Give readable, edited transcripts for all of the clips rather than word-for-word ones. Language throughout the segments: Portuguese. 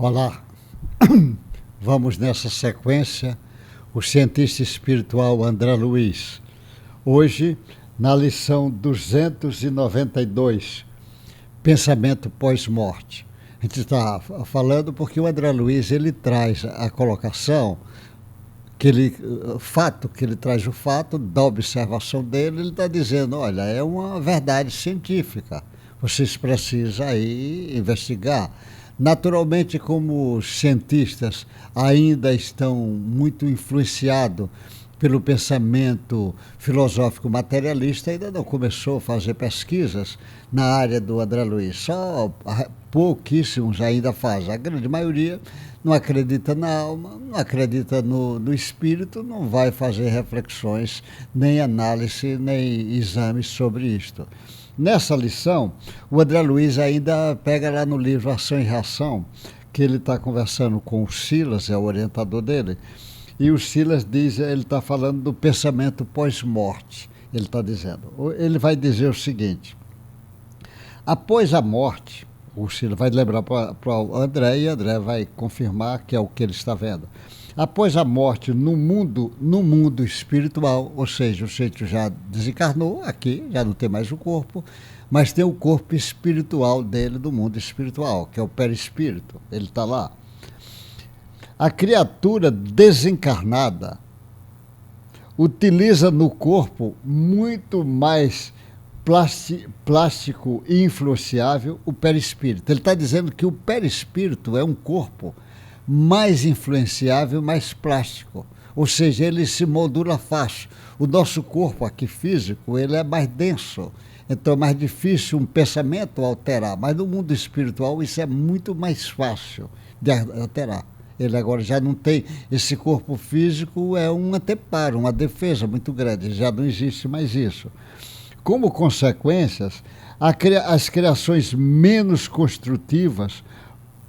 Olá, vamos nessa sequência, o cientista espiritual André Luiz. Hoje, na lição 292, Pensamento pós-morte. A gente está falando porque o André Luiz ele traz a colocação, que ele traz o fato da observação dele, ele está dizendo, olha, é uma verdade científica, vocês precisam aí investigar. Naturalmente, como os cientistas ainda estão muito influenciados pelo pensamento filosófico materialista, ainda não começou a fazer pesquisas na área do André Luiz. Só pouquíssimos ainda fazem. A grande maioria não acredita na alma, não acredita no espírito, não vai fazer reflexões, nem análise, nem exames sobre isto. Nessa lição, o André Luiz ainda pega lá no livro Ação e Reação, que ele está conversando com o Silas, é o orientador dele, e o Silas diz, ele está falando do pensamento pós-morte. Ele está dizendo, ele vai dizer o seguinte: após a morte, o Silas vai lembrar para o André, e o André vai confirmar que é o que ele está vendo. Após a morte no mundo espiritual, ou seja, o sujeito já desencarnou aqui, já não tem mais o corpo, mas tem o corpo espiritual dele do mundo espiritual, que é o perispírito, ele está lá. A criatura desencarnada utiliza no corpo muito mais plástico e influenciável o perispírito. Ele está dizendo que o perispírito é um corpo mais influenciável, mais plástico. Ou seja, ele se moldura fácil. O nosso corpo aqui físico, ele é mais denso. Então é mais difícil um pensamento alterar. Mas no mundo espiritual isso é muito mais fácil de alterar. Ele agora já não tem, esse corpo físico é um anteparo, uma defesa muito grande, já não existe mais isso. Como consequências, as criações menos construtivas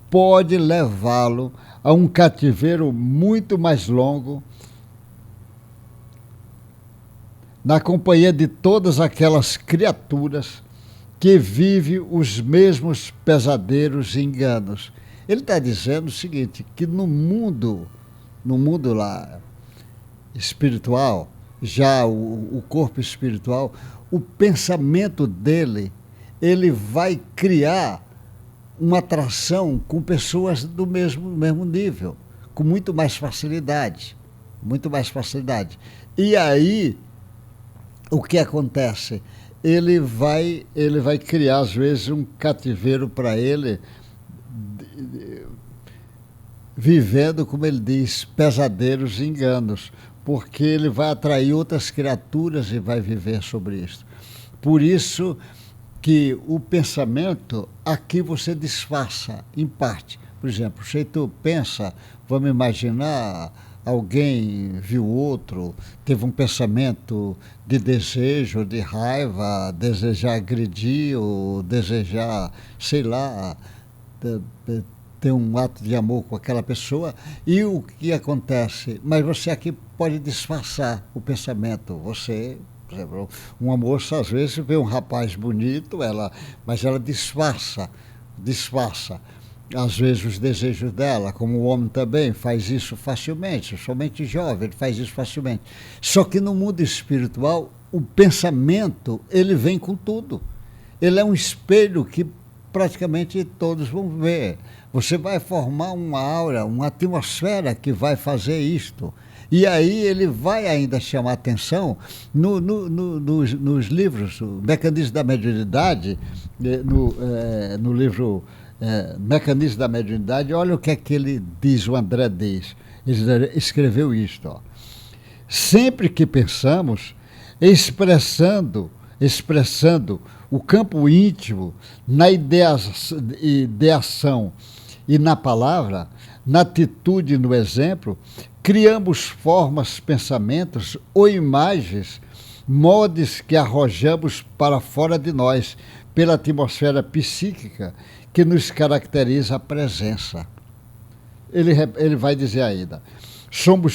pode levá-lo a um cativeiro muito mais longo, na companhia de todas aquelas criaturas que vivem os mesmos pesadelos e enganos. Ele está dizendo o seguinte, que no mundo lá espiritual, já o corpo espiritual, o pensamento dele, ele vai criar uma atração com pessoas do mesmo nível, com muito mais facilidade. E aí, o que acontece? Ele vai criar, às vezes, um cativeiro para ele, vivendo, como ele diz, pesadelos e enganos, porque ele vai atrair outras criaturas e vai viver sobre isso. Por isso que o pensamento, aqui você disfarça, em parte. Por exemplo, se tu pensa, vamos imaginar, alguém viu outro, teve um pensamento de desejo, de raiva, desejar agredir, ou desejar, sei lá, ter um ato de amor com aquela pessoa, e o que acontece? Mas você aqui pode disfarçar o pensamento. Você, por exemplo, uma moça às vezes vê um rapaz bonito, mas ela disfarça, às vezes os desejos dela, como o homem também faz isso facilmente, somente jovem, ele faz isso facilmente. Só que no mundo espiritual, o pensamento, ele vem com tudo. Ele é um espelho que praticamente todos vão ver. Você vai formar uma aura, uma atmosfera que vai fazer isto. E aí ele vai ainda chamar atenção nos livros, o Mecanismo da Mediunidade, no livro Mecanismo da Mediunidade, olha o que é que ele diz, o André diz. Ele escreveu isto, ó. Sempre que pensamos, expressando o campo íntimo na ideação e na palavra, na atitude e no exemplo, criamos formas, pensamentos ou imagens, modos que arrojamos para fora de nós, pela atmosfera psíquica que nos caracteriza a presença. Ele vai dizer ainda, sobre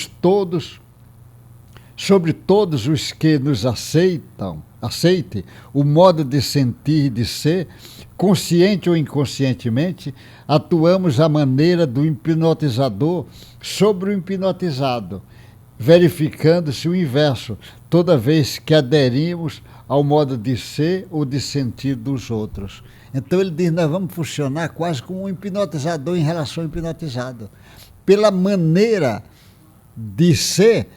todos os que nos aceitam, aceite, o modo de sentir e de ser, consciente ou inconscientemente, atuamos à maneira do hipnotizador sobre o hipnotizado, verificando-se o inverso, toda vez que aderimos ao modo de ser ou de sentir dos outros. Então ele diz, nós vamos funcionar quase como um hipnotizador em relação ao hipnotizado. Pela maneira de ser,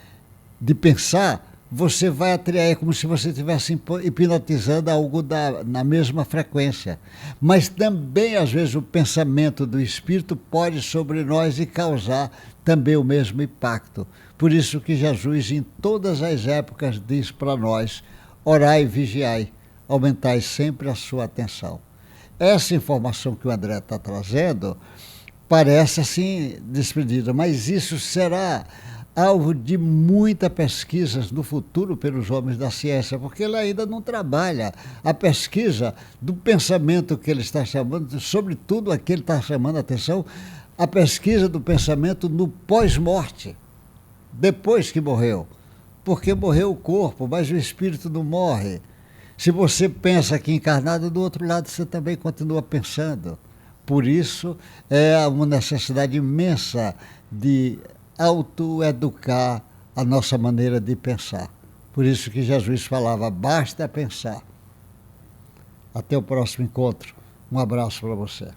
de pensar, você vai atrair, como se você estivesse hipnotizando algo na mesma frequência. Mas também, às vezes, o pensamento do espírito pode sobre nós e causar também o mesmo impacto. Por isso que Jesus, em todas as épocas, diz para nós, orai e vigiai, aumentai sempre a sua atenção. Essa informação que o André está trazendo parece assim desprendida, mas isso será alvo de muitas pesquisas no futuro pelos homens da ciência, porque ele ainda não trabalha a pesquisa do pensamento que ele está chamando, sobretudo aqui ele está chamando a atenção, a pesquisa do pensamento no pós-morte, depois que morreu, porque morreu o corpo, mas o espírito não morre. Se você pensa aqui encarnado, do outro lado você também continua pensando. Por isso é uma necessidade imensa de autoeducar a nossa maneira de pensar. Por isso que Jesus falava, basta pensar. Até o próximo encontro. Um abraço para você.